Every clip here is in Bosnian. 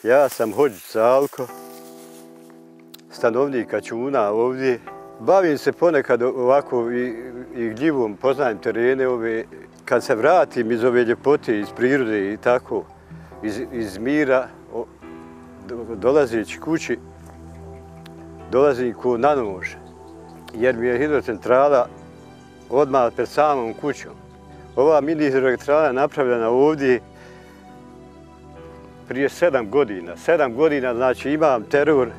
Ja sam Hodžić Salko, stanovnik Kaćuna ovdje. Bavim se ponekad ovako i gljivom, poznajem terene ove. Kad se vratim iz ove ljepote, iz prirode i tako, iz mira, dolazeći kući, dolazim ko na nož, jer mi je hidrocentrala odmah pred samom kućom. Ova mini hidroelektrana je napravljena ovdje prije 7 godina. 7 godina, znači imam teror.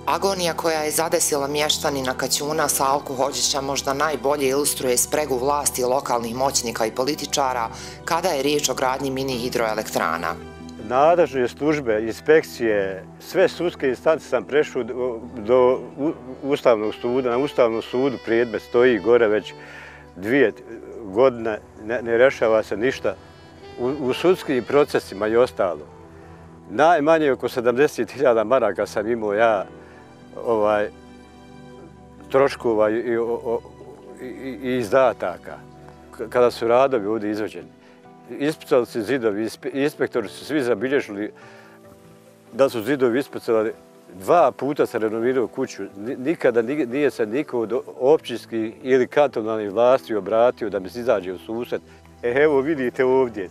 Agonija koja je zadesila mještanina Kaćuna Salku Hodžića možda najbolje ilustruje spregu vlasti lokalnih moćnika i političara kada je riječ o gradnji mini hidroelektrana. Nadležne službe, inspekcije, sve sudske instance sam prešao do Ustavnog suda. Na Ustavnom sudu predmet stoji gore već 2 godine, ne rešava se ništa. U sudskim procesima i ostalo. Najmanje oko 70.000 maraka sam imao ja troškova i izdataka kada su radovi ovdje izvođeni. Ispucali su zidovi, inspektori su svi zabilježili da su zidovi ispucali. 2 puta sam renovirao kuću. Nikada nije se niko od općinskih ili kantonalnih vlasti obratio da mi se izađe u susret. Evo vidite ovdje.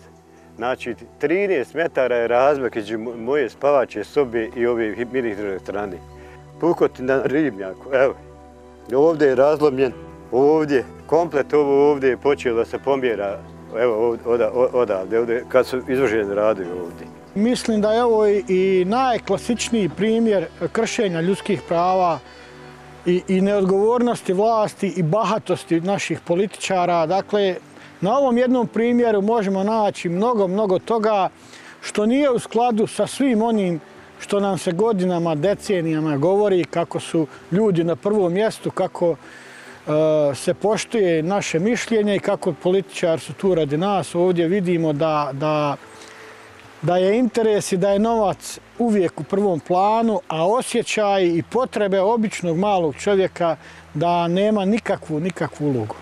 Znači, 13 metara je razmak između moje spavače sobe i ove mini hidroelektrane. Pukotina na ribnjaku, evo. Ovdje je razlomljen, ovdje, komplet ovo ovdje je počelo da se pomjera, evo odavde, kad su izvoženi radovi ovdje. Mislim da je ovo i najklasičniji primjer kršenja ljudskih prava i neodgovornosti vlasti i bahatosti naših političara. Dakle, na ovom jednom primjeru možemo naći mnogo toga što nije u skladu sa svim onim što nam se godinama, decenijama govori, kako su ljudi na prvom mjestu, kako se poštuje naše mišljenje i kako političari su tu radi nas. Ovdje vidimo da je interes i da je novac uvijek u prvom planu, a osjećaj i potrebe običnog malog čovjeka da nema nikakvu ulogu.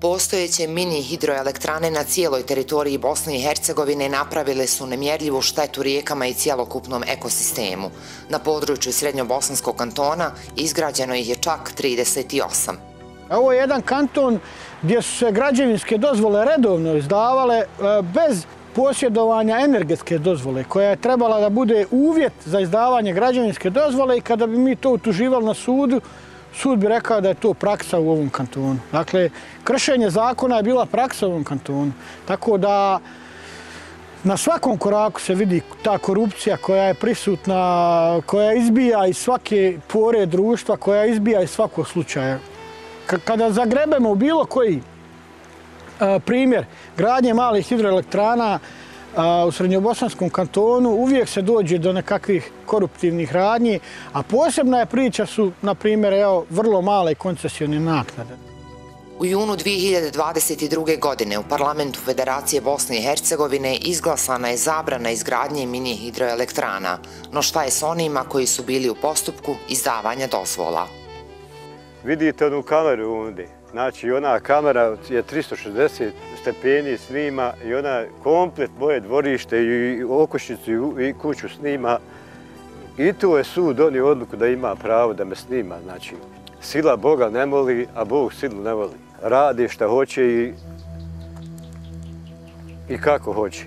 Postojeće mini hidroelektrane na cijeloj teritoriji Bosne i Hercegovine napravile su nemjerljivu štetu rijekama i cijelokupnom ekosistemu. Na području Srednjobosanskog kantona izgrađeno ih je čak 38. Ovo je jedan kanton gdje su se građevinske dozvole redovno izdavale bez posjedovanja energetske dozvole, koja je trebala da bude uvjet za izdavanje građevinske dozvole i kada bi mi to utuživali na sudu, sud bi rekao da je to praksa u ovom kantonu. Dakle, kršenje zakona je bila praksa u ovom kantonu. Tako da na svakom koraku se vidi ta korupcija koja je prisutna, koja izbija iz svake pore društva, koja izbija iz svakog slučaja. Kada zagrebemo u bilo koji primjer gradnje malih hidroelektrana u Srednjobosanskom kantonu, uvijek se dođe do nekakvih koruptivnih radnji, a posebna je priča su, na primjer, vrlo male koncesione naknade. U junu 2022. godine u Parlamentu Federacije Bosne i Hercegovine izglasana je zabrana izgradnje mini hidroelektrana. No šta je s onima koji su bili u postupku izdavanja dozvola? Vidite onu kameru ovdje. Znači, ona kamera je 360 stepeni snima i ona komplet moje dvorište i okućnicu i kuću snima. I tu je sud donio odluku da ima pravo da me snima. Znači, sila Boga ne moli, a Bog silu ne voli. Radi šta hoće i kako hoće.